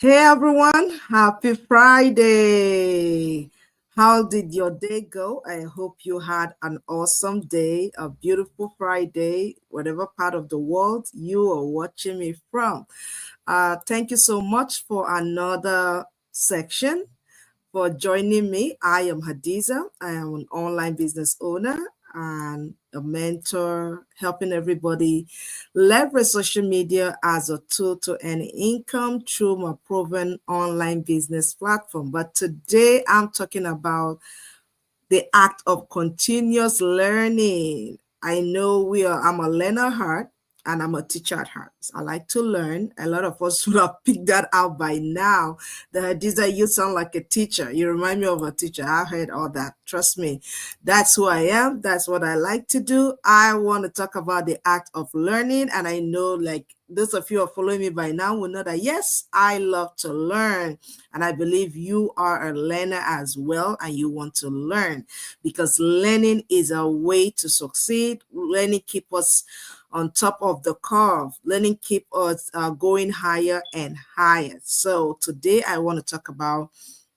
Hey everyone, happy Friday. How did your day go? I hope you had an awesome day, a beautiful Friday, whatever part of the world you are watching me from. Thank you so much for another section for joining me. I am Hadiza. I am an online business owner and a mentor, helping everybody leverage social media as a tool to earn income through my proven online business platform. But today I'm talking about the act of continuous learning. I know I'm a learner at heart and I'm a teacher at heart. I like to learn. A lot of us would have picked that out by now. The Hadiza, you sound like a teacher. You remind me of a teacher. I heard all that. Trust me. That's who I am. That's what I like to do. I want to talk about the act of learning. And I know like those of you who are following me by now will know that yes, I love to learn. And I believe you are a learner as well and you want to learn because learning is a way to succeed. Learning keeps us on top of the curve. Learning keeps us going higher and higher. So today I want to talk about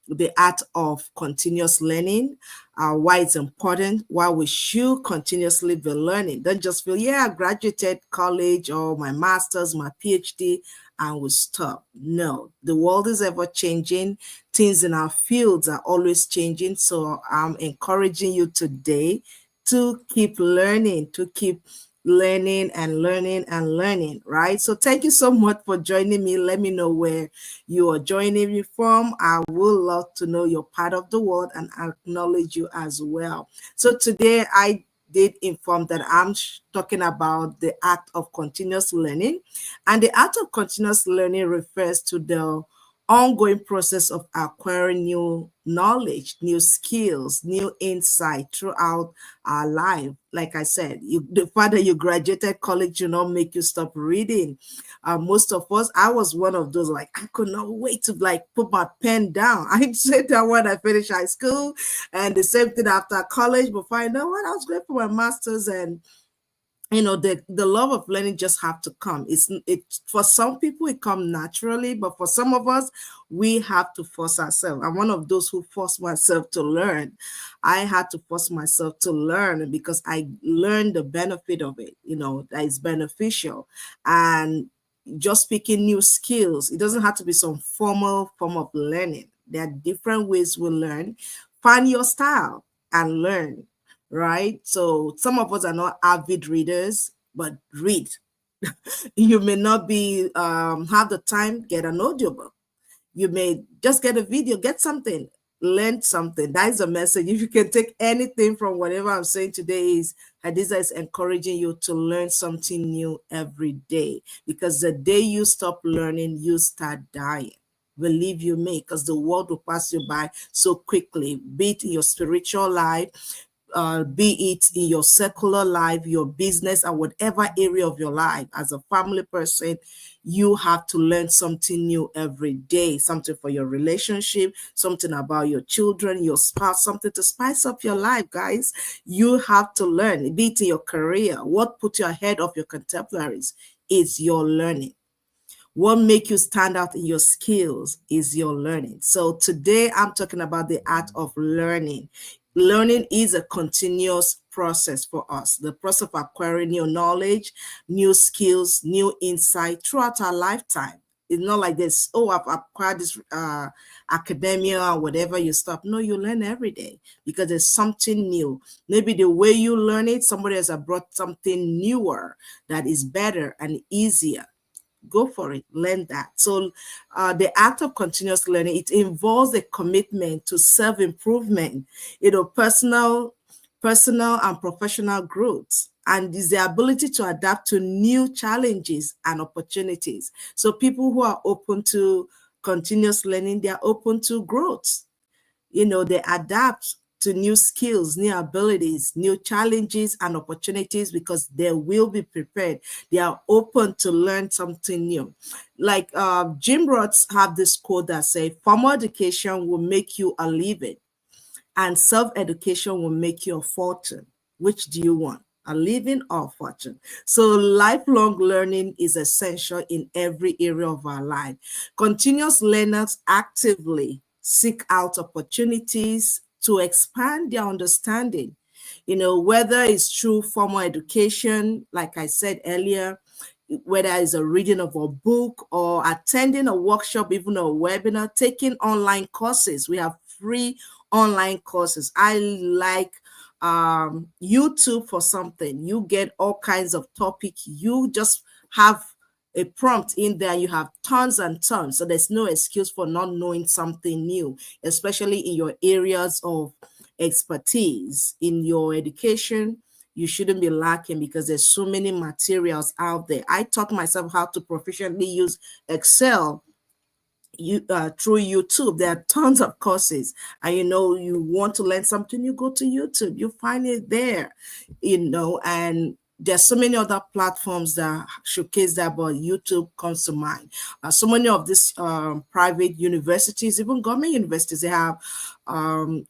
the art of continuous learning, why it's important, why we should continuously be learning. Don't just feel, yeah, I graduated college or my master's, my PhD, and we stop. No, the world is ever changing. Things in our fields are always changing. So I'm encouraging you today to keep learning, to keep learning and learning and learning, right? So thank you so much for joining me. Let me know where you are joining me from. I would love to know your part of the world and acknowledge you as well. So today I did inform that I'm talking about the act of continuous learning. And the act of continuous learning refers to the ongoing process of acquiring new knowledge, new skills, new insight throughout our life. Like I said, the fact that you graduated college do not make you stop reading. Most of us, I was one of those, like, I could not wait to like put my pen down. I said that when I finished high school and the same thing after college, before I know what, I was going for my master's. And the love of learning just have to come. It for some people it come naturally, but for some of us we have to force ourselves. I'm one of those who forced myself to learn. I had to force myself to learn because I learned the benefit of it, that is beneficial. And just picking new skills, it doesn't have to be some formal form of learning. There are different ways we learn. Find your style and learn, right? So some of us are not avid readers, but read. You may not be have the time, get an audiobook. You may just get a video, get something, learn something. That is a message. If you can take anything from whatever I'm saying today, is Hadiza is encouraging you to learn something new every day, because the day you stop learning, you start dying. Believe you me, because the world will pass you by so quickly, be it in your spiritual life, be it in your secular life, your business, or whatever area of your life. As a family person, you have to learn something new every day, something for your relationship, something about your children, your spouse, something to spice up your life, guys. You have to learn, be it in your career. What put you ahead of your contemporaries is your learning. What make you stand out in your skills is your learning. So today I'm talking about the art of learning. Learning is a continuous process for us. The process of acquiring new knowledge, new skills, new insight throughout our lifetime. It's not like this, oh, I've acquired this academia or whatever, you stop. No, you learn every day because there's something new. Maybe the way you learn it, somebody has brought something newer that is better and easier. Go for it, learn that. So the act of continuous learning, it involves a commitment to self-improvement, personal and professional growth, and is the ability to adapt to new challenges and opportunities. So people who are open to continuous learning, they are open to growth. They adapt to new skills, new abilities, new challenges and opportunities because they will be prepared. They are open to learn something new. Like Jim Roth have this quote that says, formal education will make you a living and self-education will make you a fortune. Which do you want? a living or fortune. So lifelong learning is essential in every area of our life. Continuous learners actively seek out opportunities to expand their understanding, whether it's through formal education, like I said earlier, whether it's a reading of a book or attending a workshop, even a webinar, taking online courses. We have free online courses. I like YouTube for something. You get all kinds of topic. You just have a prompt in there. You have tons and tons. So there's no excuse for not knowing something new, especially in your areas of expertise. In your education, you shouldn't be lacking because there's so many materials out there. I taught myself how to proficiently use Excel through YouTube. There are tons of courses, and you want to learn something, you go to YouTube, you find it there, and there's so many other platforms that showcase that, but YouTube comes to mind. So many of these private universities, even government universities, they have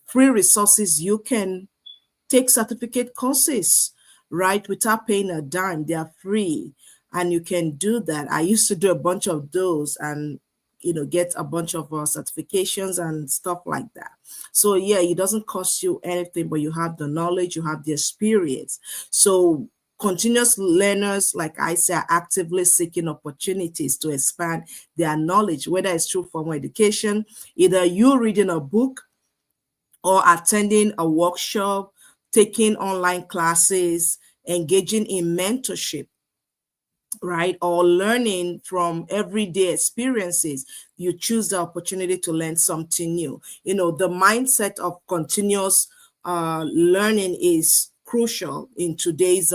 free resources. You can take certificate courses, right, without paying a dime. They are free, and you can do that. I used to do a bunch of those and get a bunch of certifications and stuff like that. So yeah, it doesn't cost you anything, but you have the knowledge, you have the experience. So continuous learners, like I say, are actively seeking opportunities to expand their knowledge, whether it's through formal education, either you reading a book or attending a workshop, taking online classes, engaging in mentorship, right? Or learning from everyday experiences. You choose the opportunity to learn something new. The mindset of continuous learning is crucial in today's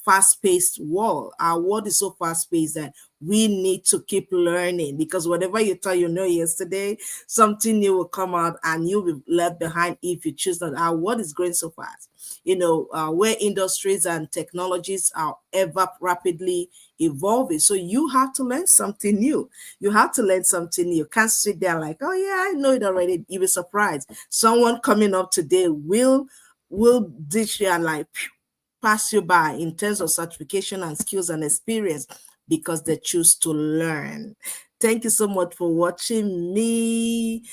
fast-paced world. Our world is so fast-paced that we need to keep learning, because whatever you thought yesterday, something new will come out and you'll be left behind if you choose that. Our world is growing so fast. Where industries and technologies are ever rapidly evolving. So you have to learn something new. You have to learn something new. You can't sit there like, oh yeah, I know it already. You'll be surprised. Someone coming up today will ditch you and like pass you by in terms of certification and skills and experience, because they choose to learn. Thank you so much for watching me.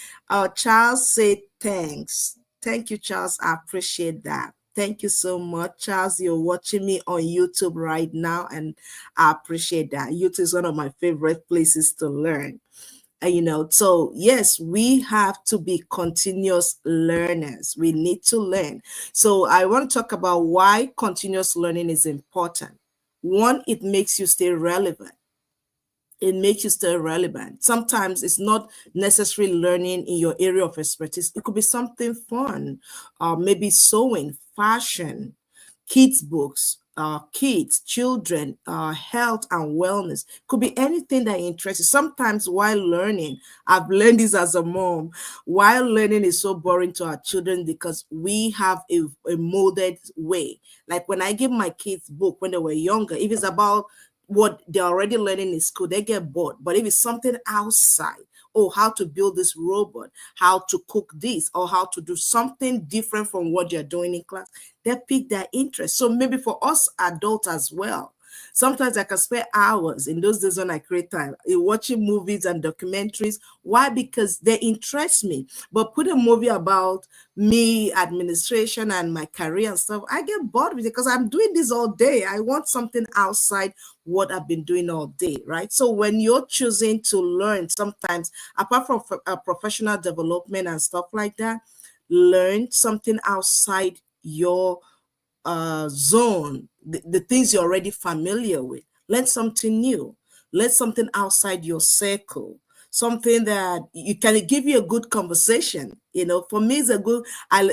Charles said thanks. Thank you, Charles. I appreciate that. Thank you so much, Charles. You're watching me on YouTube right now, and I appreciate that. YouTube is one of my favorite places to learn. So yes, we have to be continuous learners. We need to learn. So I want to talk about why continuous learning is important. One, it makes you stay relevant. It makes you stay relevant. Sometimes it's not necessarily learning in your area of expertise. It could be something fun, maybe sewing, fashion, kids books, kids, children, health and wellness. Could be anything that interests you. Sometimes while learning, I've learned this as a mom, while learning is so boring to our children because we have a molded way. Like when I give my kids book when they were younger, if it's about what they're already learning in school, they get bored. But if it's something outside, how to build this robot, how to cook this, or how to do something different from what you're doing in class, they pick their interest. So maybe for us adults as well, sometimes I can spend hours in those days when I create time watching movies and documentaries. Why? Because they interest me. But put a movie about me, administration, and my career and stuff, I get bored with it because I'm doing this all day. I want something outside what I've been doing all day, right? So when you're choosing to learn, sometimes apart from professional development and stuff like that, learn something outside your zone, the things you're already familiar with. Learn something new. Learn something outside your circle. Something that you can give you a good conversation. For me, it's a good.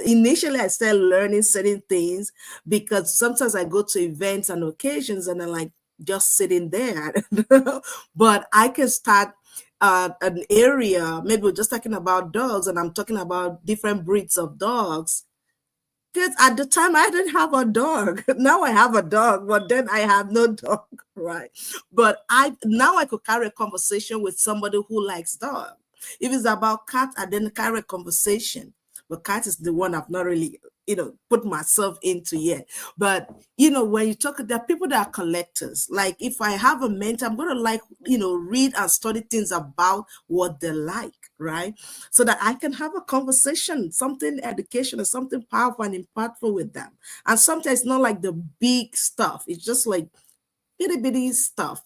Initially I started learning certain things because sometimes I go to events and occasions and I'm like just sitting there, but I can start an area. Maybe we're just talking about dogs, and I'm talking about different breeds of dogs. Because at the time I didn't have a dog. Now I have a dog, but then I have no dog, right? But now I could carry a conversation with somebody who likes dog. If it's about cat, I then carry a conversation. But cat is the one I've not really put myself into yet. But when you talk, there are people that are collectors. Like if I have a mentor, I'm gonna read and study things about what they like, right? So that I can have a conversation, something educational, something powerful and impactful with them. And sometimes it's not like the big stuff, it's just like bitty bitty stuff.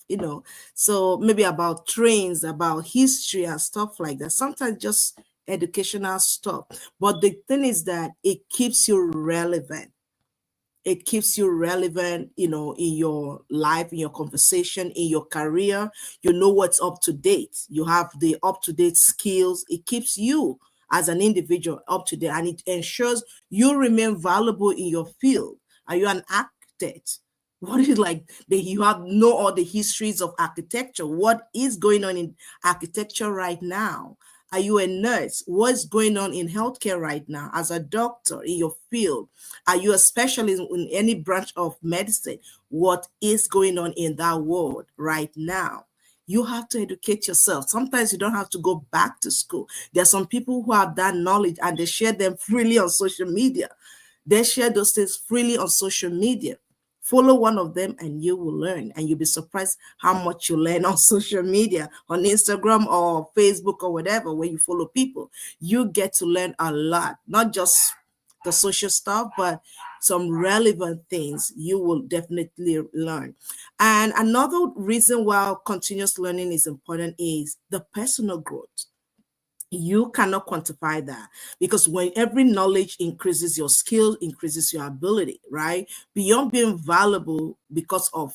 So maybe about trains, about history and stuff like that. Sometimes just educational stuff. But the thing is that it keeps you relevant. It keeps you relevant, in your life, in your conversation, in your career. You know what's up to date. You have the up to date skills. It keeps you as an individual up to date, and it ensures you remain valuable in your field. Are you an architect? What is like that you have know all the histories of architecture? What is going on in architecture right now? Are you a nurse? What's going on in healthcare right now? As a doctor in your field, are you a specialist in any branch of medicine? What is going on in that world right now? You have to educate yourself. Sometimes you don't have to go back to school. There are some people who have that knowledge and they share them freely on social media. They share those things freely on social media. Follow one of them and you will learn, and you'll be surprised how much you learn on social media, on Instagram or Facebook or whatever. When you follow people, you get to learn a lot, not just the social stuff, but some relevant things you will definitely learn. And another reason why continuous learning is important is the personal growth. You cannot quantify that, because when every knowledge increases, your skill increases, your ability, right? Beyond being valuable because of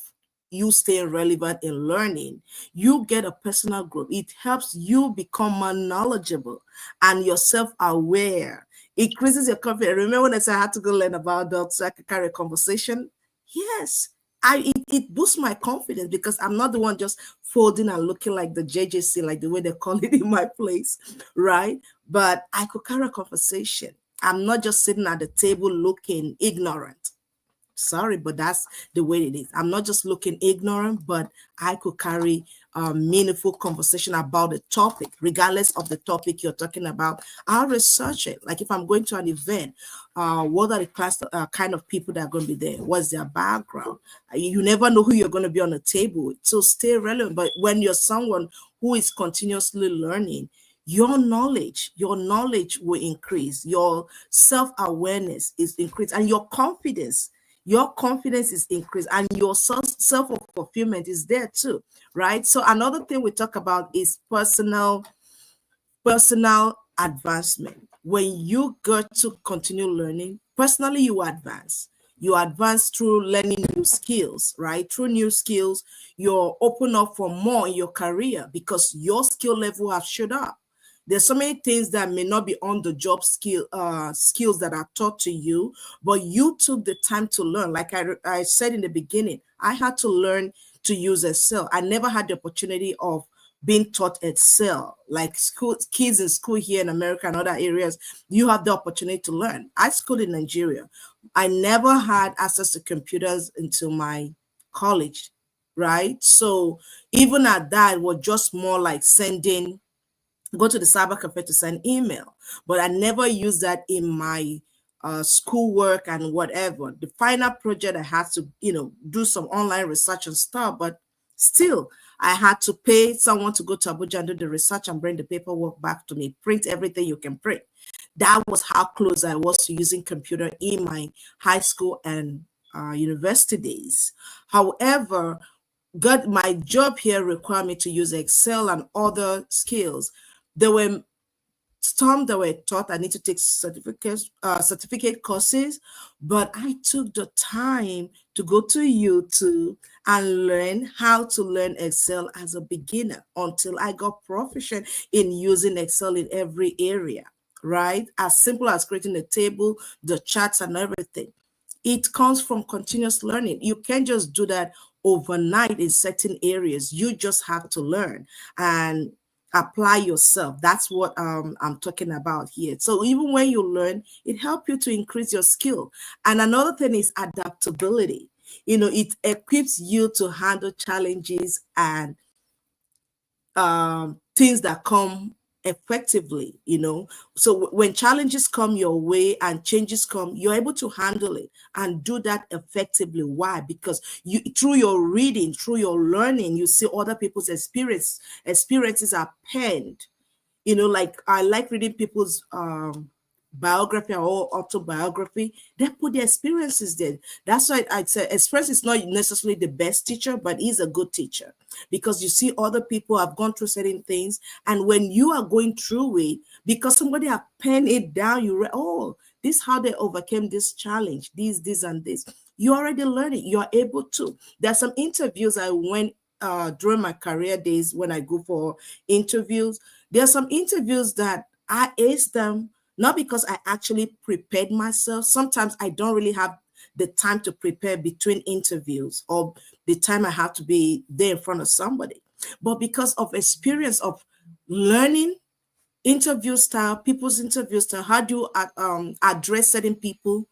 you staying relevant in learning, you get a personal growth. It helps you become more knowledgeable and you're self-aware. It increases your confidence. Remember when I said I had to go learn about that so I could carry a conversation? Yes, it boosts my confidence because I'm not the one just folding and looking like the JJC, like the way they call it in my place, right? But I could carry a conversation. I'm not just sitting at the table looking ignorant. Sorry, but that's the way it is. I'm not just looking ignorant, but I could carry a meaningful conversation about the topic, regardless of the topic you're talking about. I'll research it. Like if I'm going to an event, what are the kind of people that are going to be there? What's their background? You never know who you're going to be on the table with. So stay relevant. But when you're someone who is continuously learning, your knowledge will increase, your self-awareness is increased, and your confidence is increased, and your self-fulfillment is there too, right? So another thing we talk about is personal advancement. When you get to continue learning, personally, you advance. You advance through learning new skills, right? Through new skills, you're open up for more in your career because your skill level has showed up. There's so many things that may not be on the job skills that are taught to you, but you took the time to learn. Like I said in the beginning, I had to learn to use Excel. I never had the opportunity of being taught Excel. Like kids in school here in America and other areas, you have the opportunity to learn. I schooled in Nigeria. I never had access to computers until my college, right? So even at that, it was just more like go to the cyber cafe to send email, but I never used that in my schoolwork and whatever. The final project I had to, do some online research and stuff, but still I had to pay someone to go to Abuja and do the research and bring the paperwork back to me, print everything you can print. That was how close I was to using computer in my high school and university days. However, my job here required me to use Excel and other skills. There were some that were taught I need to take certificate courses, but I took the time to go to YouTube and learn how to learn Excel as a beginner until I got proficient in using Excel in every area, right? As simple as creating a table, the charts and everything. It comes from continuous learning. You can't just do that overnight in certain areas. You just have to learn and apply yourself. That's what I'm talking about here. So even when you learn, it helps you to increase your skill. And another thing is adaptability. It equips you to handle challenges and things that come effectively, so when challenges come your way and changes come, you're able to handle it and do that effectively. Why? Because you, through your reading, through your learning, you see other people's experiences are penned. Like I like reading people's biography or autobiography. They put their experiences there. That's why I'd say experience is not necessarily the best teacher, but he's a good teacher, because you see other people have gone through certain things, and when you are going through it, because somebody have penned it down, oh, this is how they overcame this challenge, this and this. You already learned it. You're able to. There's some interviews I went during my career days. When I go for interviews, there are some interviews that I ace them, not because I actually prepared myself. Sometimes I don't really have the time to prepare between interviews, or the time I have to be there in front of somebody, but because of experience of learning interview style, people's interview style, how do you address certain people,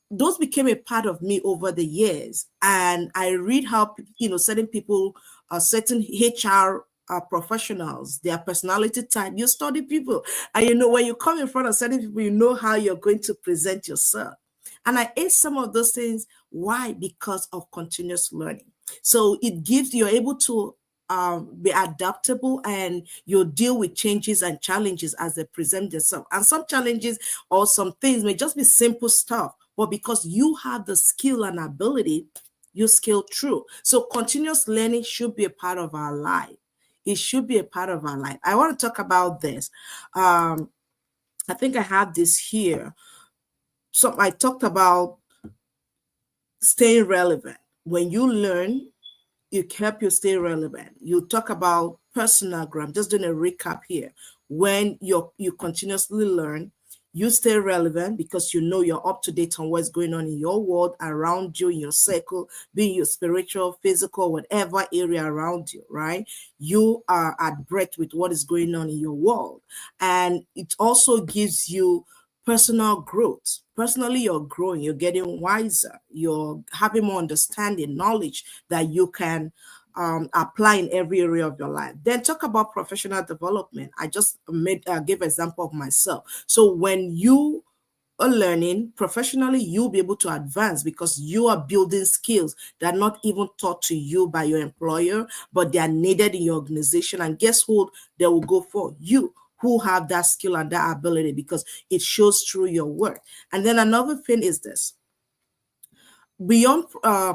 those became a part of me over the years. And I read how, certain people, certain HR professionals, their personality type. You study people, and when you come in front of certain people, you know how you're going to present yourself. And I ate some of those things. Why? Because of continuous learning. So it gives, you're able to be adaptable, and you'll deal with changes and challenges as they present themselves. And some challenges or some things may just be simple stuff, but because you have the skill and ability, you scale through. So continuous learning should be a part of our life. It should be a part of our life. I want to talk about this. I think I have this here. So I talked about staying relevant. When you learn, it help you stay relevant. You talk about personal growth. I'm just doing a recap here. When you continuously learn, you stay relevant because you know you're up to date on what's going on in your world, around you, in your circle, being your spiritual, physical, whatever area around you, right? You are at breath with what is going on in your world. And it also gives you personal growth. Personally, you're growing, you're getting wiser, you're having more understanding, knowledge that you can apply in every area of your life. Then talk about professional development. I just give example of myself. So when you are learning professionally, you'll be able to advance because you are building skills that are not even taught to you by your employer, but they are needed in your organization. And guess who they will go for? You, who have that skill and that ability, because it shows through your work. And then another thing is this: beyond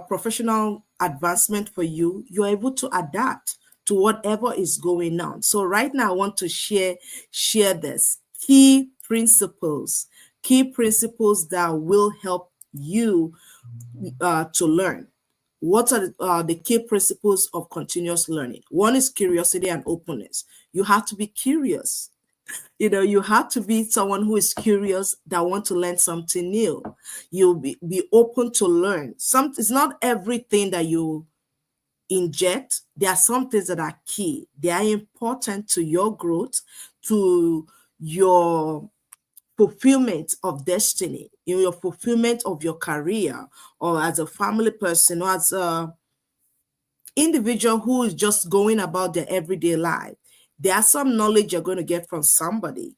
professional advancement for you, you're able to adapt to whatever is going on. So right now I want to share this key principles that will help you to learn. What are the key principles of continuous learning? One is curiosity and openness. You have to be curious. You have to be someone who is curious, that want to learn something new. You'll be open to learn. It's not everything that you inject. There are some things that are key. They are important to your growth, to your fulfillment of destiny, in your fulfillment of your career, or as a family person, or as a individual who is just going about their everyday life. There are some knowledge you're going to get from somebody,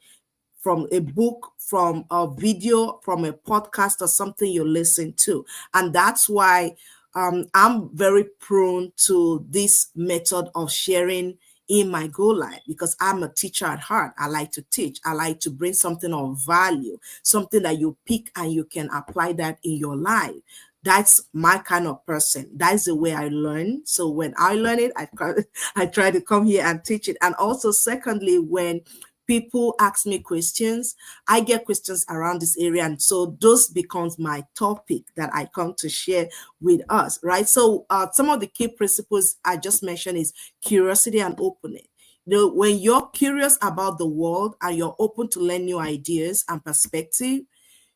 from a book, from a video, from a podcast, or something you listen to. And that's why I'm very prone to this method of sharing in my Go Live, because I'm a teacher at heart. I like to teach. I like to bring something of value, something that you pick and you can apply that in your life. That's my kind of person. That's the way I learn. So when I learn it, I try to come here and teach it. And also, secondly, when people ask me questions, I get questions around this area, and so those becomes my topic that I come to share with us, right? So some of the key principles I just mentioned is curiosity and openness. When you're curious about the world and you're open to learn new ideas and perspective,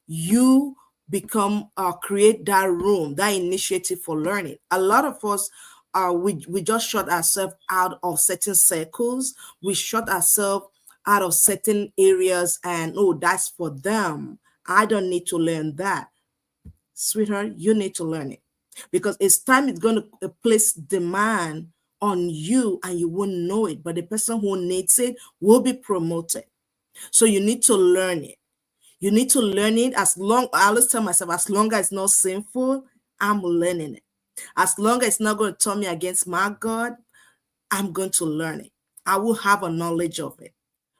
you become create that room, that initiative for learning. A lot of us we just shut ourselves out of certain circles. We shut ourselves out of certain areas, and oh, that's for them. I don't need to learn that. Sweetheart, you need to learn it, because it's time. It's going to place demand on you and you won't know it, but the person who needs it will be promoted. So you need to learn it. You need to learn it. I always tell myself, as long as it's not sinful, I'm learning it. As long as it's not going to turn me against my God, I'm going to learn it. I will have a knowledge of it,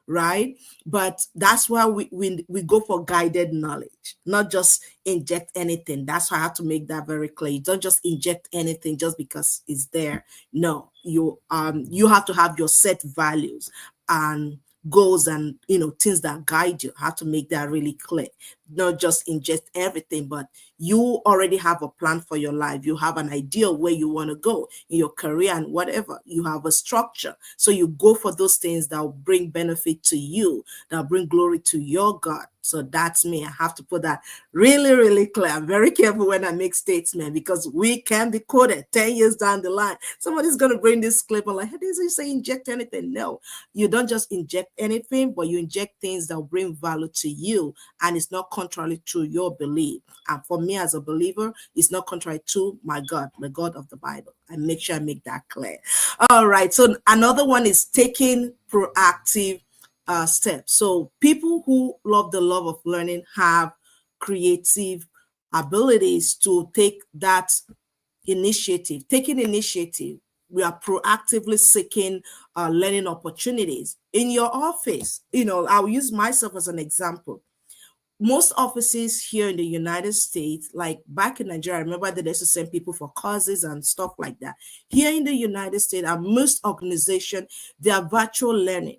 right? But that's why we go for guided knowledge, not just inject anything. That's why I have to make that very clear. You don't just inject anything just because it's there. No, you have to have your set values and goals, and things that guide you. I have to make that really clear. Not just ingest everything, but you already have a plan for your life. You have an idea where you want to go in your career and whatever. You have a structure. So you go for those things that will bring benefit to you, that will bring glory to your God. So that's me. I have to put that really, really clear. I'm very careful when I make statements, because we can be quoted 10 years down the line. Somebody's going to bring this clip and like, hey, did you say inject anything? No, you don't just inject anything, but you inject things that will bring value to you, and it's not contrary to your belief. And for me as a believer, it's not contrary to my God, the God of the Bible. I make sure I make that clear. All right. So another one is taking proactive steps. So people who love the love of learning have creative abilities to take that initiative. Taking initiative, we are proactively seeking learning opportunities in your office. I'll use myself as an example. Most offices here in the United States, like back in Nigeria, I remember that they used to send people for courses and stuff like that. Here in the United States, and most organizations, they are virtual learning.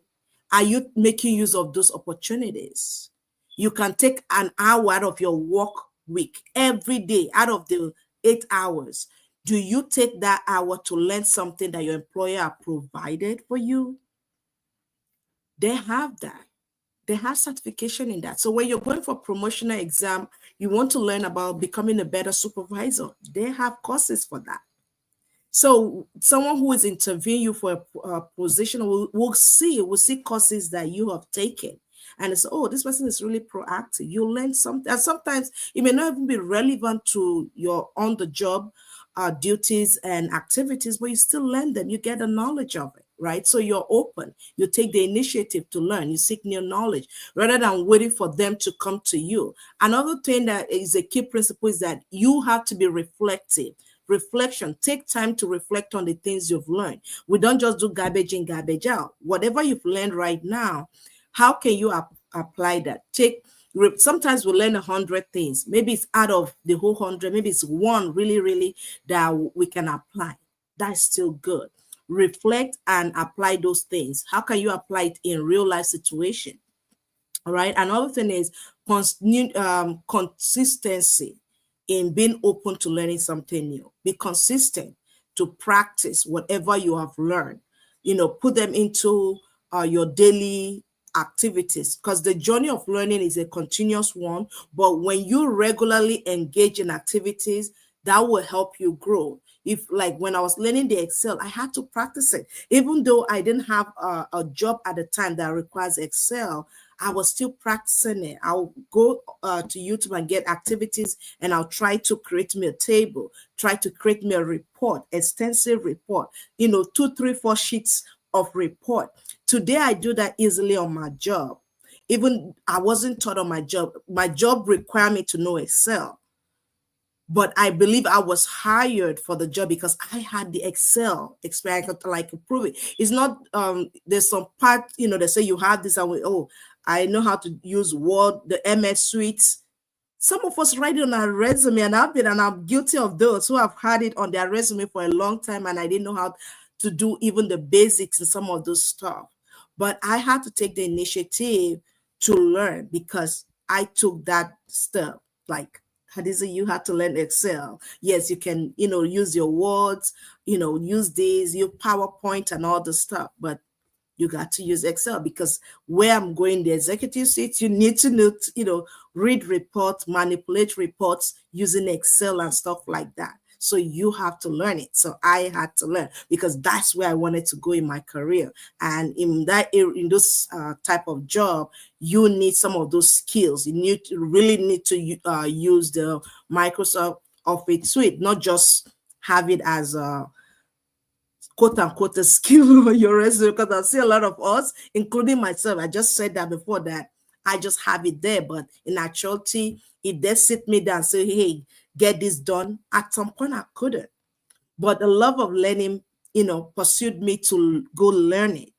Are you making use of those opportunities? You can take an hour out of your work week every day, out of the 8 hours. Do you take that hour to learn something that your employer provided for you? They have that. They have certification in that. So when you're going for promotional exam, you want to learn about becoming a better supervisor, they have courses for that. So someone who is interviewing you for a position will see courses that you have taken. And it's, oh, this person is really proactive. You learn something. And sometimes it may not even be relevant to your on-the-job duties and activities, but you still learn them. You get the knowledge of it, right? So you're open. You take the initiative to learn. You seek new knowledge rather than waiting for them to come to you. Another thing that is a key principle is that you have to be reflective. Reflection. Take time to reflect on the things you've learned. We don't just do garbage in, garbage out. Whatever you've learned right now, how can you apply that? Sometimes we learn 100 things. Maybe it's out of the whole 100, maybe it's one really that we can apply. That's still good. Reflect and apply those things. How can you apply it in real life situation? All right. Another thing is consistency in being open to learning something new. Be consistent to practice whatever you have learned. Put them into your daily activities, because the journey of learning is a continuous one. But when you regularly engage in activities, that will help you grow. If, like, when I was learning the Excel, I had to practice it. Even though I didn't have a job at the time that requires Excel, I was still practicing it. I'll go to YouTube and get activities, and I'll try to create me a table, try to create me a report, extensive report, 2, 3, 4 sheets of report. Today, I do that easily on my job. Even I wasn't taught on my job. My job required me to know Excel. But I believe I was hired for the job because I had the Excel experience, like, prove it. It's not, there's some part, they say you have this, and oh, I know how to use Word, the MS Suite. Some of us write it on our resume, and I'm guilty of those who have had it on their resume for a long time, and I didn't know how to do even the basics and some of those stuff. But I had to take the initiative to learn, because I took that step. Like, Hadiza, you had to learn Excel. Yes, you can, use your words, use these, use PowerPoint and all the stuff, but you got to use Excel, because where I'm going, the executive seat, you need to know, read reports, manipulate reports using Excel and stuff like that. So you have to learn it. So I had to learn, because that's where I wanted to go in my career. And in this type of job, you need some of those skills. You really need to use the Microsoft Office suite, not just have it as quote unquote a skill on your resume, because I see a lot of us, including myself. I just said that before, that I just have it there, but in actuality, if they sit me down and say, hey, get this done, at some point I couldn't. But the love of learning, pursued me to go learn it,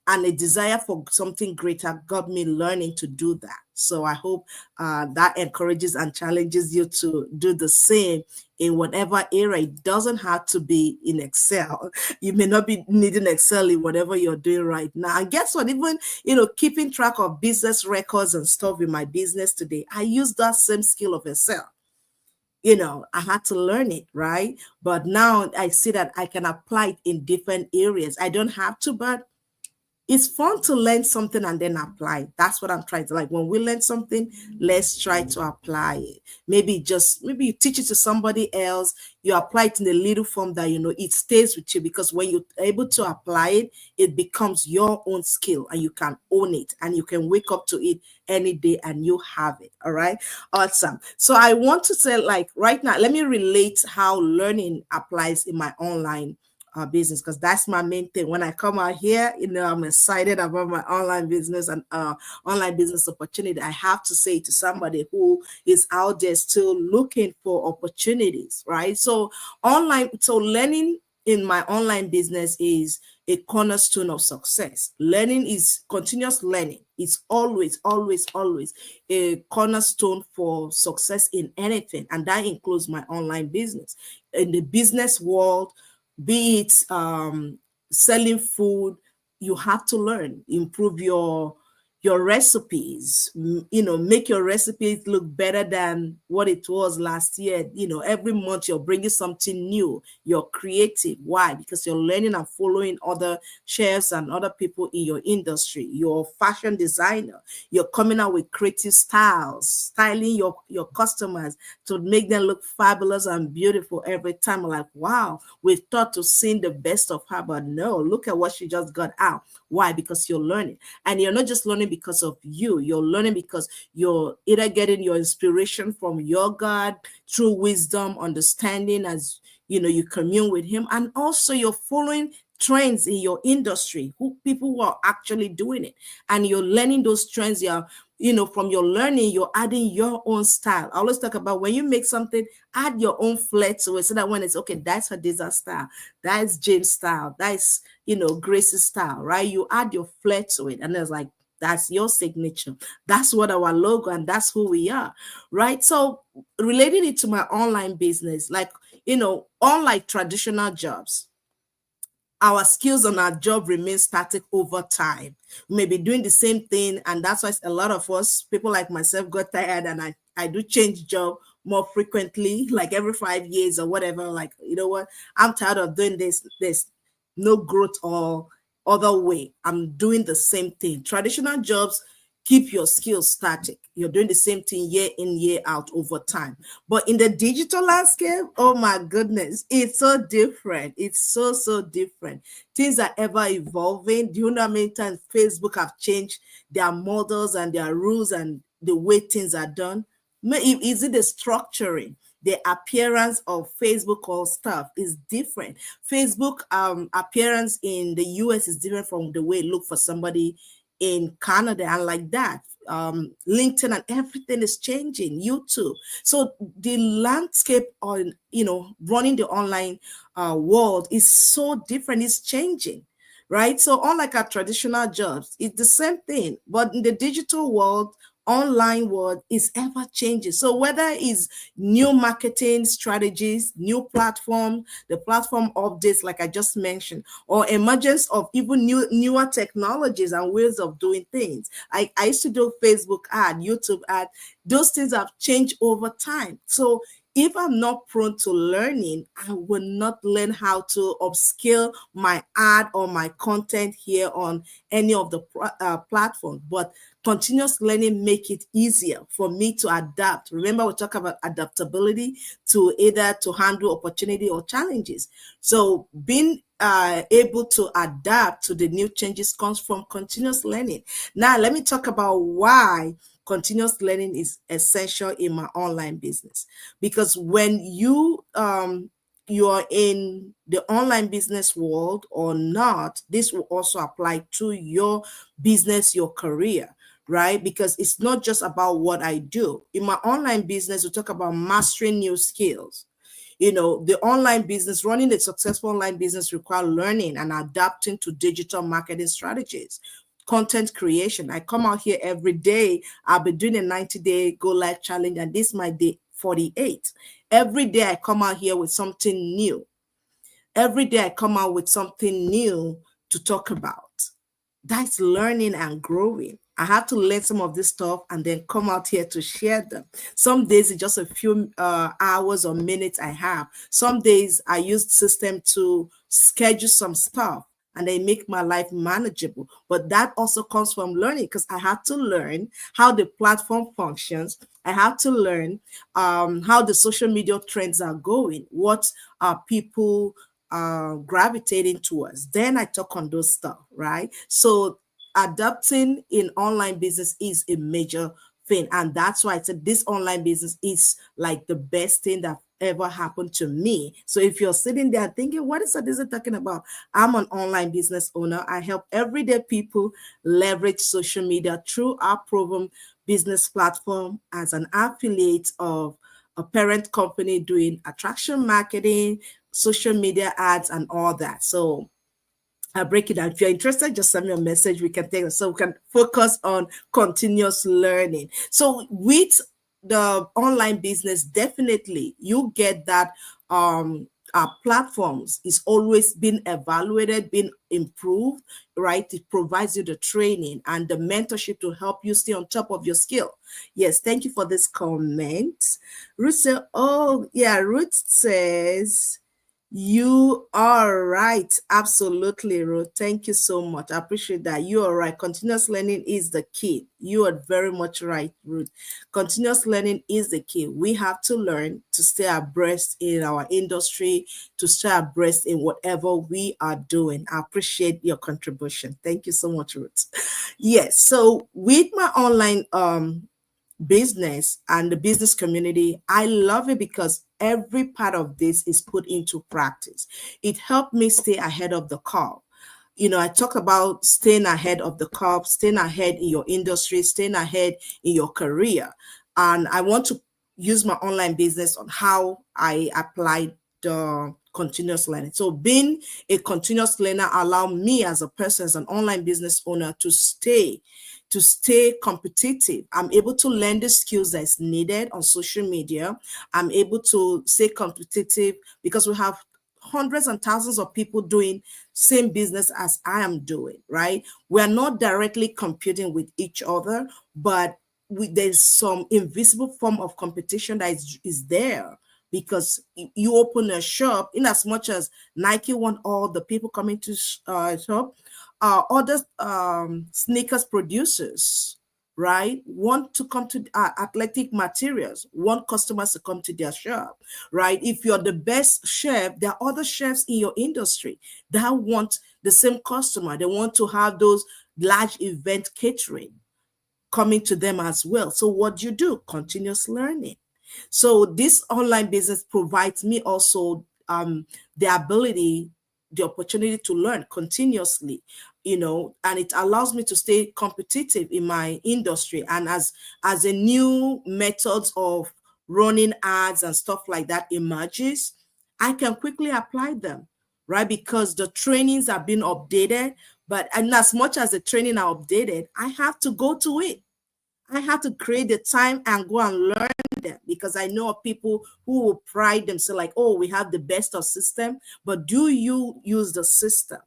and a desire for something greater got me learning to do that. So I hope that encourages and challenges you to do the same in whatever area. It doesn't have to be in Excel. You may not be needing Excel in whatever you're doing right now. And guess what? Even, keeping track of business records and stuff in my business today, I use that same skill of Excel. I had to learn it, right? But now I see that I can apply it in different areas. I don't have to, but it's fun to learn something and then apply. That's what I'm trying to, like, when we learn something, let's try to apply it. Maybe you teach it to somebody else, you apply it in a little form that it stays with you, because when you're able to apply it, it becomes your own skill and you can own it and you can wake up to it any day and you have it. All right. Awesome. So I want to say, like, right now, let me relate how learning applies in my online business, because that's my main thing. When I come out here, I'm excited about my online business and online business opportunity. I have to say to somebody who is out there still looking for opportunities, right? So learning in my online business is a cornerstone of success. Learning is continuous learning. It's always, always, always a cornerstone for success in anything. And that includes my online business. In the business world, be it selling food, you have to learn, improve your recipes, make your recipes look better than what it was last year. Every month you're bringing something new, you're creative. Why? Because you're learning and following other chefs and other people in your industry. You're a fashion designer, you're coming out with creative styles, styling your customers to make them look fabulous and beautiful every time. Like, wow, we've thought to sing the best of her, but no, look at what she just got out. Why? Because you're learning. And you're not just learning because of you're learning because you're either getting your inspiration from your God through wisdom, understanding, as you commune with him, and also you're following trends in your industry, people who are actually doing it, and you're learning those trends. From your learning, you're adding your own style. I always talk about, when you make something, add your own flair to it, so that when it's okay, that's her Hadiza style, that's James style, that's Grace's style, right? You add your flair to it, and it's like, that's your signature. That's what our logo, and that's who we are, right? So relating it to my online business, like, unlike traditional jobs, our skills on our job remain static over time. We may be doing the same thing, and that's why a lot of us, people like myself, got tired, and I do change job more frequently, like every 5 years or whatever. Like, you know what, I'm tired of doing this. There's no growth or other way. I'm doing the same thing. Traditional jobs keep your skills static. You're doing the same thing year in, year out over time. But in the digital landscape, oh my goodness, it's so different. It's so, so different. Things are ever evolving. Do you know how many times Facebook have changed their models and their rules and the way things are done? Is it the structuring? The appearance of Facebook or stuff is different. Facebook appearance in the US is different from the way it look for somebody in Canada, and like that. LinkedIn and everything is changing, YouTube. So the landscape on, running the online world is so different, it's changing, right? So unlike our traditional jobs, it's the same thing, but in the digital world, online world is ever changing. So whether it's new marketing strategies, new platform, the platform updates like I just mentioned, or emergence of even newer technologies and ways of doing things. I used to do Facebook ad, YouTube ad. Those things have changed over time. So if I'm not prone to learning, I will not learn how to upscale my ad or my content here on any of the platforms. But continuous learning make it easier for me to adapt. Remember, we talk about adaptability to either to handle opportunity or challenges. So being able to adapt to the new changes comes from continuous learning. Now, let me talk about why continuous learning is essential in my online business. Because when you you're in the online business world or not, this will also apply to your business, your career, right? Because it's not just about what I do. In my online business, we talk about mastering new skills. The online business, running a successful online business require learning and adapting to digital marketing strategies, content creation. I come out here every day. I'll be doing a 90-day go live challenge, and this is my day 48. Every day I come out here with something new. Every day I come out with something new to talk about. That's learning and growing. I have to learn some of this stuff and then come out here to share them. Some days it's just a few hours or minutes I have. Some days I use system to schedule some stuff and they make my life manageable. But that also comes from learning, because I have to learn how the platform functions. I have to learn how the social media trends are going, what are people gravitating towards. Then I talk on those stuff, right? So adapting in online business is a major thing. And that's why I said this online business is like the best thing that ever happened to me. So if you're sitting there thinking, what is this talking about? I'm an online business owner. I help everyday people leverage social media through our proven business platform as an affiliate of a parent company doing attraction marketing, social media ads, and all that. So I'll break it down. If you're interested, just send me a message. We can take it so we can focus on continuous learning. So with the online business, definitely you get that platforms is always been evaluated, been improved, right? It provides you the training and the mentorship to help you stay on top of your skill. Yes, thank you for this comment. Ruth said, oh yeah, Ruth says, you are right. Absolutely, Ruth. Thank you so much. I appreciate that. You are right. Continuous learning is the key. You are very much right, Ruth. Continuous learning is the key. We have to learn to stay abreast in our industry, to stay abreast in whatever we are doing. I appreciate your contribution. Thank you so much, Ruth. Yes. So with my online business and the business community, I love it because every part of this is put into practice. It helped me stay ahead of the curve. I talk about staying ahead of the curve, staying ahead in your industry, staying ahead in your career. And I want to use my online business on how I apply the continuous learning. So being a continuous learner allow me as a person, as an online business owner, to stay competitive. I'm able to learn the skills that's needed on social media. I'm able to stay competitive because we have hundreds and thousands of people doing same business as I am doing, right? We're not directly competing with each other, but there's some invisible form of competition that is there, because you open a shop, in as much as Nike want all the people coming to shop, other sneakers producers, right, want to come to athletic materials, want customers to come to their shop, right? If you're the best chef, there are other chefs in your industry that want the same customer. They want to have those large event catering coming to them as well. So what do you do? Continuous learning. So this online business provides me also the ability, the opportunity to learn continuously, and it allows me to stay competitive in my industry. And as a new methods of running ads and stuff like that emerges, I can quickly apply them, right? Because the trainings are being updated, and as much as the training are updated, I have to go to it. I have to create the time and go and learn them, because I know of people who will pride themselves like, oh, we have the best of system, but do you use the system?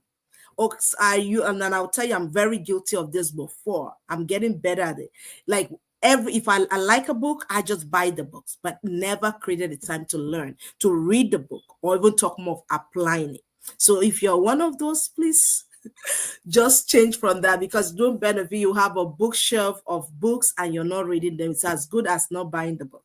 Or are you? And then I'll tell you, I'm very guilty of this before. I'm getting better at it. Like if I like a book, I just buy the books, but never created the time to learn, to read the book, or even talk more of applying it. So if you're one of those, please just change from that, because don't benefit. You have a bookshelf of books and you're not reading them. It's as good as not buying the book.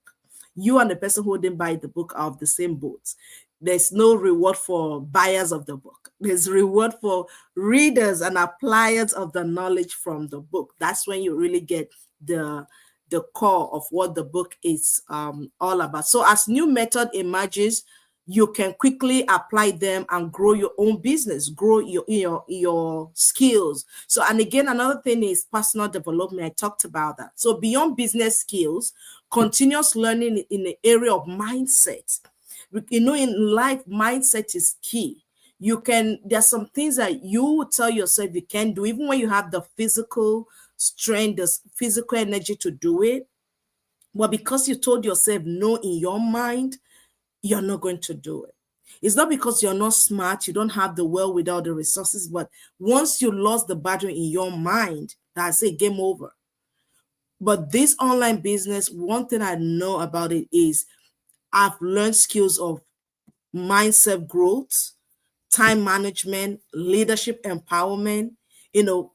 You and the person who didn't buy the book are of the same boat. There's no reward for buyers of the book. There's reward for readers and appliers of the knowledge from the book. That's when you really get the core of what the book is all about. So as new method emerges, you can quickly apply them and grow your own business, grow your skills. So, and again, another thing is personal development. I talked about that. So beyond business skills, continuous learning in the area of mindset. In life, mindset is key. There's some things that you tell yourself you can do, even when you have the physical strength, the physical energy to do it. But because you told yourself no in your mind, you're not going to do it. It's not because you're not smart, you don't have the will without the resources, but once you lost the battle in your mind, that's it, game over. But this online business, one thing I know about it is I've learned skills of mindset growth, time management, leadership empowerment.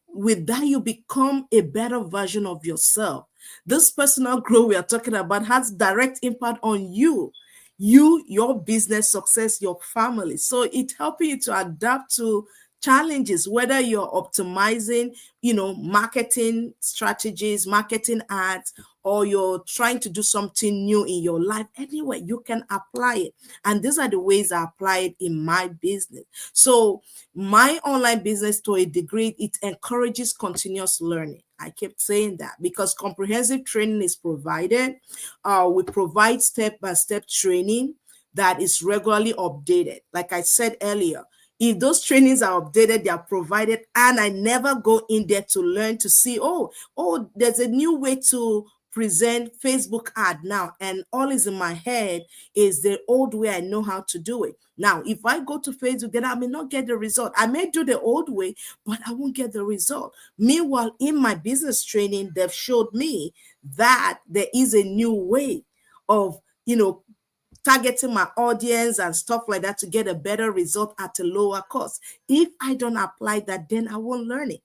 With that, you become a better version of yourself. This personal growth we are talking about has direct impact on your business success, your family. So it helping you to adapt to challenges, whether you're optimizing, marketing strategies, marketing ads, or you're trying to do something new in your life. Anyway, you can apply it. And these are the ways I apply it in my business. So my online business, to a degree, it encourages continuous learning. I kept saying that because comprehensive training is provided. We provide step-by-step training that is regularly updated. Like I said earlier, if those trainings are updated, they are provided, and I never go in there to learn to see, oh, there's a new way to present Facebook ad now, and all is in my head is the old way I know how to do it. Now, if I go to Facebook, then I may not get the result. I may do the old way, but I won't get the result. Meanwhile, in my business training, they've showed me that there is a new way of, targeting my audience and stuff like that to get a better result at a lower cost. If I don't apply that, then I won't learn it.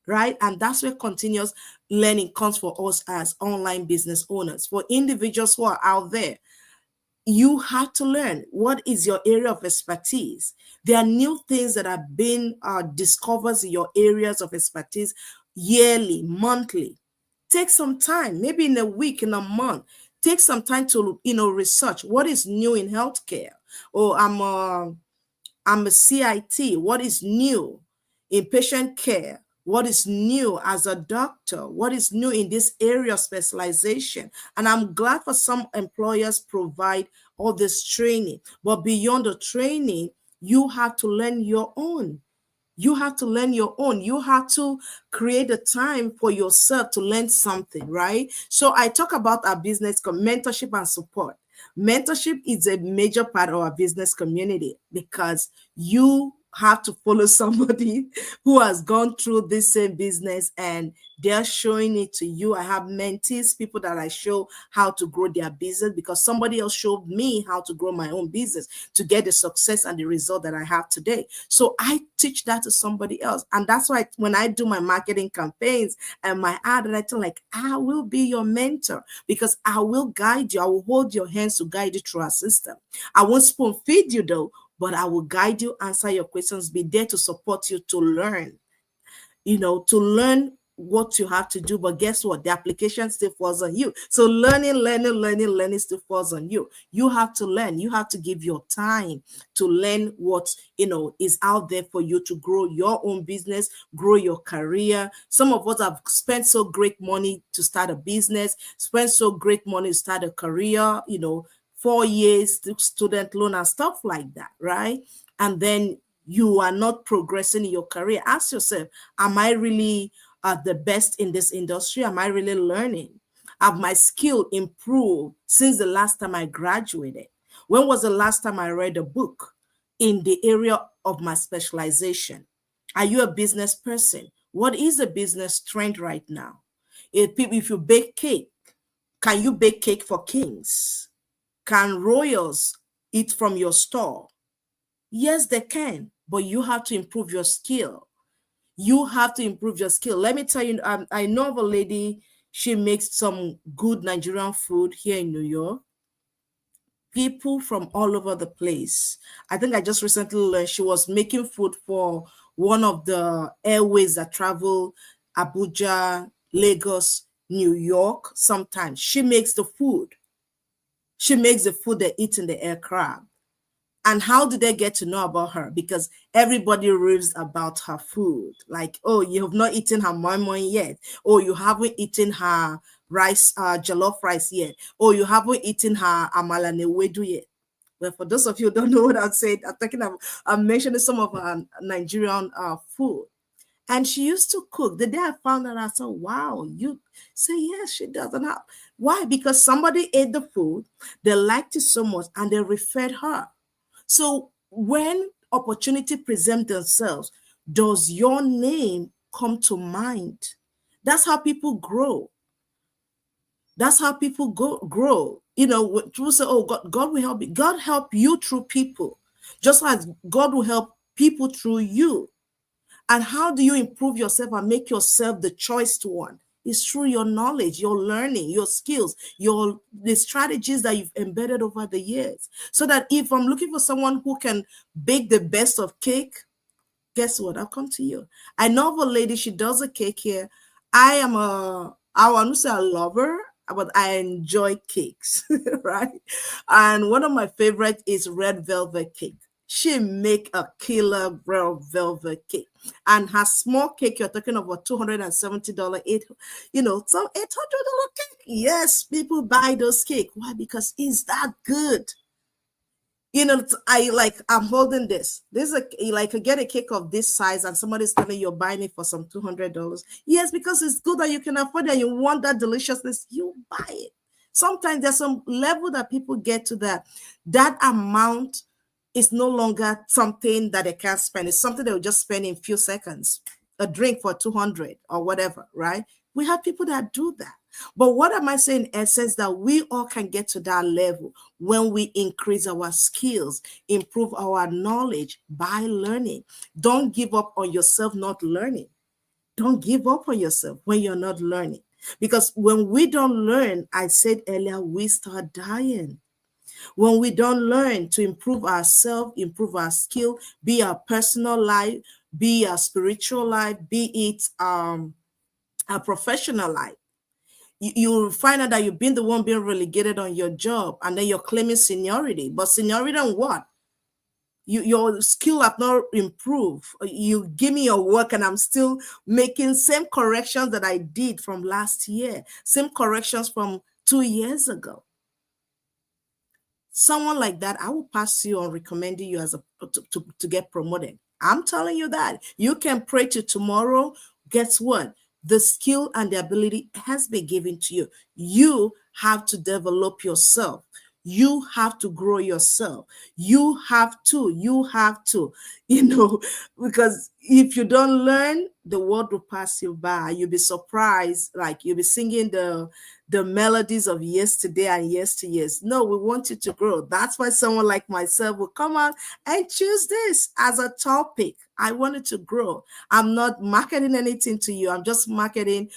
Right? And that's where continuous learning comes for us as online business owners. For individuals who are out there, you have to learn what is your area of expertise. There are new things that are being discovered in your areas of expertise yearly, monthly. Take some time, maybe in a week, in a month. Take some time to research what is new in healthcare. Or I'm a CIT. What is new in patient care? What is new as a doctor? What is new in this area of specialization? And I'm glad for some employers provide all this training. But beyond the training, you have to learn your own. You have to learn your own. You have to create a time for yourself to learn something, right? So I talk about our business mentorship and support. Mentorship is a major part of our business community because you have to follow somebody who has gone through this same business and they're showing it to you. I have mentees, people that I show how to grow their business because somebody else showed me how to grow my own business to get the success and the result that I have today. So I teach that to somebody else. And that's why when I do my marketing campaigns and my ad, and I tell I will be your mentor because I will guide you. I will hold your hands to guide you through our system. I won't spoon feed you though, but I will guide you, answer your questions, be there to support you to learn, to learn what you have to do. But guess what? The application still falls on you. So learning still falls on you. You have to learn. You have to give your time to learn what, is out there for you to grow your own business, grow your career. Some of us have spent so great money to start a business, spent so great money to start a career, 4 years student loan and stuff like that, right? And then you are not progressing in your career. Ask yourself, am I really the best in this industry? Am I really learning? Have my skill improved since the last time I graduated? When was the last time I read a book in the area of my specialization? Are you a business person? What is a business trend right now? If you bake cake, can you bake cake for kings? Can royals eat from your store? Yes, they can, but you have to improve your skill. You have to improve your skill. Let me tell you, I know of a lady, she makes some good Nigerian food here in New York. People from all over the place. I think I just recently learned she was making food for one of the airways that travel Abuja, Lagos, New York. Sometimes she makes the food. She makes the food they eat in the aircraft. And how did they get to know about her? Because everybody raves about her food. Like, oh, you have not eaten her moi moi yet. Or you haven't eaten her rice, jollof rice yet. Or you haven't eaten her amala newedu yet. Well, for those of you who don't know what I'm saying, I'm mentioning some of our Nigerian food. And she used to cook. The day I found out, I said, wow, you say, yes, she doesn't have. Why? Because somebody ate the food, they liked it so much, and they referred her. So when opportunity present themselves, does your name come to mind? That's how people grow. That's how people grow. You know, people say, oh, God will help you. God help you through people, just as God will help people through you. And how do you improve yourself and make yourself the choice one? It's through your knowledge, your learning, your skills, the strategies that you've embedded over the years. So that if I'm looking for someone who can bake the best of cake, guess what? I'll come to you. I know of a lady, she does a cake here. I want to say a lover, but I enjoy cakes, right? And one of my favorite is red velvet cake. She make a killer red velvet cake. And her small cake, you're talking about $270, some $800 cake. Yes, people buy those cake. Why? Because it's that good. I'm holding this. This is like you get a cake of this size and somebody's telling you you're buying it for some $200. Yes, because it's good that you can afford it and you want that deliciousness, you buy it. Sometimes there's some level that people get to that amount is no longer something that they can't spend. It's something they will just spend in a few seconds. A drink for 200 or whatever, right? We have people that do that. But what am I saying in essence? That we all can get to that level when we increase our skills, improve our knowledge by learning. Don't give up on yourself not learning. Don't give up on yourself when you're not learning. Because when we don't learn, I said earlier, we start dying. When we don't learn to improve ourselves, improve our skill, be our personal life, be our spiritual life, be it our professional life, you find out that you've been the one being relegated on your job, and then you're claiming seniority. But seniority on what? Your skill have not improved. You give me your work and I'm still making same corrections that I did from last year, same corrections from 2 years ago. Someone like that, I will pass you on recommending you as to get promoted. I'm telling you that. You can pray to tomorrow. Guess what? The skill and the ability has been given to you. You have to develop yourself. You have to grow yourself. You have to, because if you don't learn, the world will pass you by. You'll be surprised, like you'll be singing the melodies of yesterday and yesteryears. No, we want you to grow. That's why someone like myself will come out and choose this as a topic. I wanted to grow. I'm not marketing anything to you. I'm just marketing,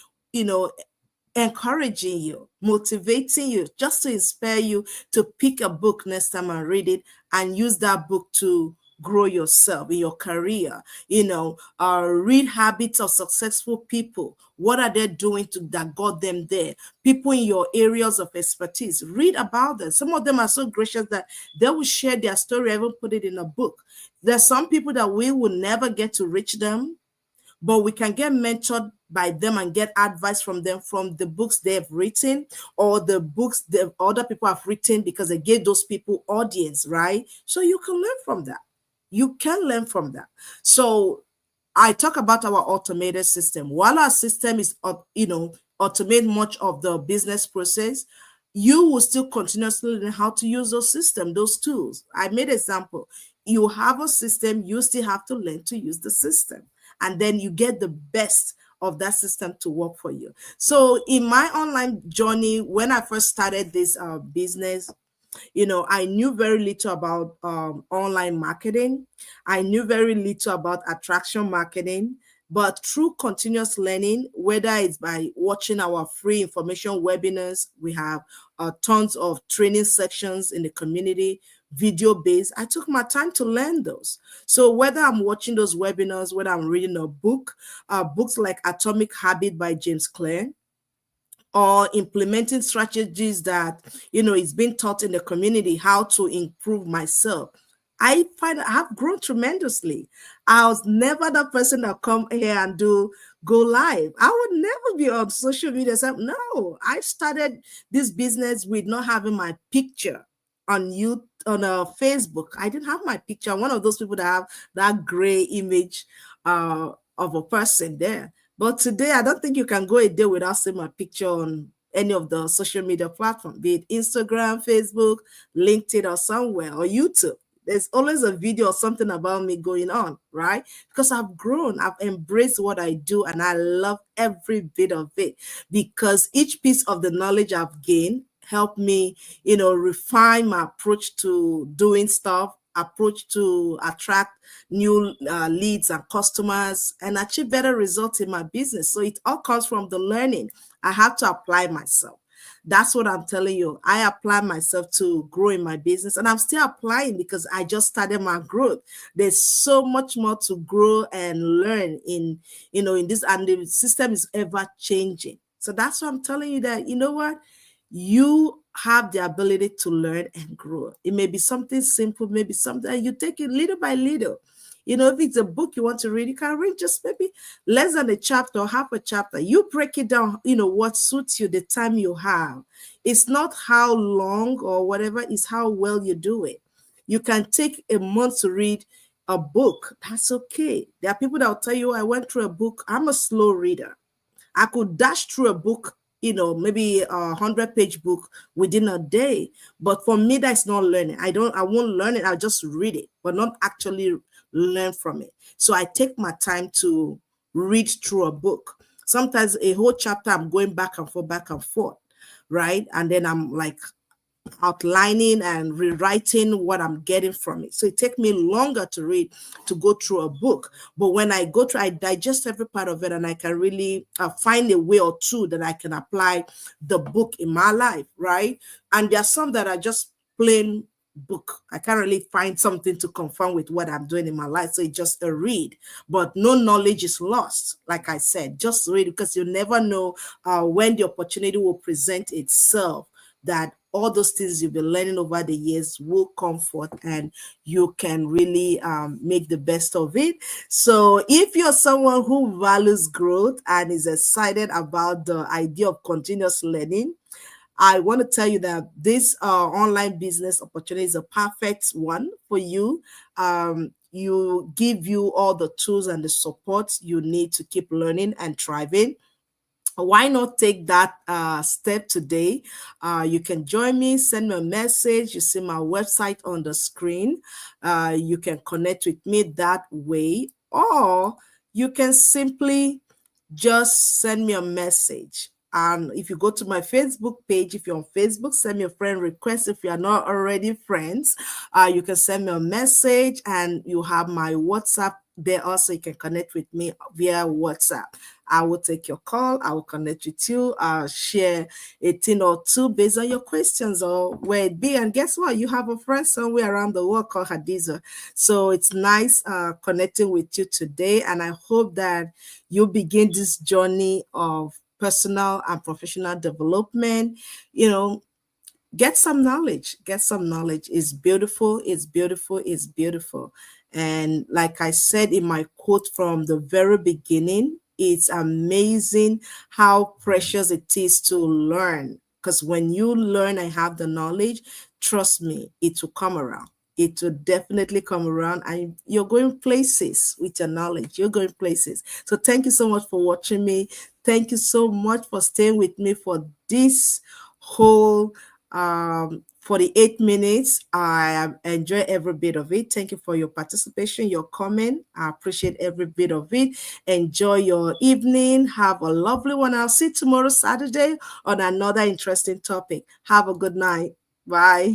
encouraging you, motivating you, just to inspire you to pick a book next time and read it and use that book to grow yourself in your career. Read habits of successful people. What are they doing that got them there? People in your areas of expertise. Read about them. Some of them are so gracious that they will share their story, even put it in a book. There's some people that we will never get to reach them, but we can get mentored by them and get advice from them from the books they've written or the books that other people have written, because they gave those people audience, right? So you can learn from that. You can learn from that. So I talk about our automated system. While our system is, automate much of the business process, you will still continuously learn how to use those systems, those tools. I made an example. You have a system, you still have to learn to use the system. And then you get the best of that system to work for you. So in my online journey, when I first started this business, I knew very little about online marketing. I knew very little about attraction marketing. But through continuous learning, whether it's by watching our free information webinars, we have tons of training sections in the community, video based. I took my time to learn those. So whether I'm watching those webinars, whether I'm reading a book, books like Atomic Habit by James Clear, or implementing strategies that it's been taught in the community, how to improve myself, I find I have grown tremendously. I was never the person that come here and go live. I would never be on social media. So no, I started this business with not having my picture on you on Facebook. I didn't have my picture. I'm one of those people that have that gray image of a person there. But today, I don't think you can go a day without seeing my picture on any of the social media platform, be it Instagram, Facebook, LinkedIn, or somewhere, or YouTube. There's always a video or something about me going on, right? Because I've grown, I've embraced what I do, and I love every bit of it because each piece of the knowledge I've gained helped me, refine my approach to doing stuff, approach to attract new leads and customers, and achieve better results in my business. So it all comes from the learning. I have to apply myself. That's what I'm telling you. I apply myself to grow in my business, and I'm still applying because I just started my growth. There's so much more to grow and learn in this, and the system is ever changing. So that's why I'm telling you that, you know what? You have the ability to learn and grow. It may be something simple, maybe something you take it little by little. If it's a book you want to read, you can read just maybe less than a chapter or half a chapter. You break it down, what suits you, the time you have. It's not how long or whatever, it's how well you do it. You can take a month to read a book. That's okay. There are people that will tell you, I went through a book. I'm a slow reader. I could dash through a book, maybe a 100-page book within a day. But for me, that's not learning. I won't learn it. I'll just read it, but not actually learn from it. So I take my time to read through a book. Sometimes a whole chapter, I'm going back and forth, right? And then I'm like outlining and rewriting what I'm getting from it. So it takes me longer to read, to go through a book. But when I go through, I digest every part of it, and I can really find a way or two that I can apply the book in my life, right? And there are some that are just plain book. I can't really find something to confirm with what I'm doing in my life. So it's just a read, but no knowledge is lost. Like I said, just read, because you never know when the opportunity will present itself, that all those things you've been learning over the years will come forth, and you can really make the best of it. So if you're someone who values growth and is excited about the idea of continuous learning, I want to tell you that this online business opportunity is a perfect one for you. You give you all the tools and the support you need to keep learning and thriving. Why not take that step today? You can join me, send me a message. You see my website on the screen. You can connect with me that way, or you can simply just send me a message. And if you go to my Facebook page, if you're on Facebook, send me a friend request. If you are not already friends, you can send me a message, and you have my WhatsApp there also. You can connect with me via WhatsApp. I will take your call. I will connect with you. I'll share a thing or two based on your questions or where it be. And guess what? You have a friend somewhere around the world called Hadiza. So it's nice connecting with you today. And I hope that you begin this journey of personal and professional development. Get some knowledge. It's beautiful. And like I said in my quote from the very beginning, it's amazing how precious it is to learn. Because when you learn and have the knowledge, trust me, it will come around. It will definitely come around, and you're going places with your knowledge. You're going places. So thank you so much for watching me. Thank you so much for staying with me for this whole 48 minutes. I enjoy every bit of it. Thank you for your participation, your comment. I appreciate every bit of it. Enjoy your evening. Have a lovely one. I'll see you tomorrow, Saturday, on another interesting topic. Have a good night. Bye.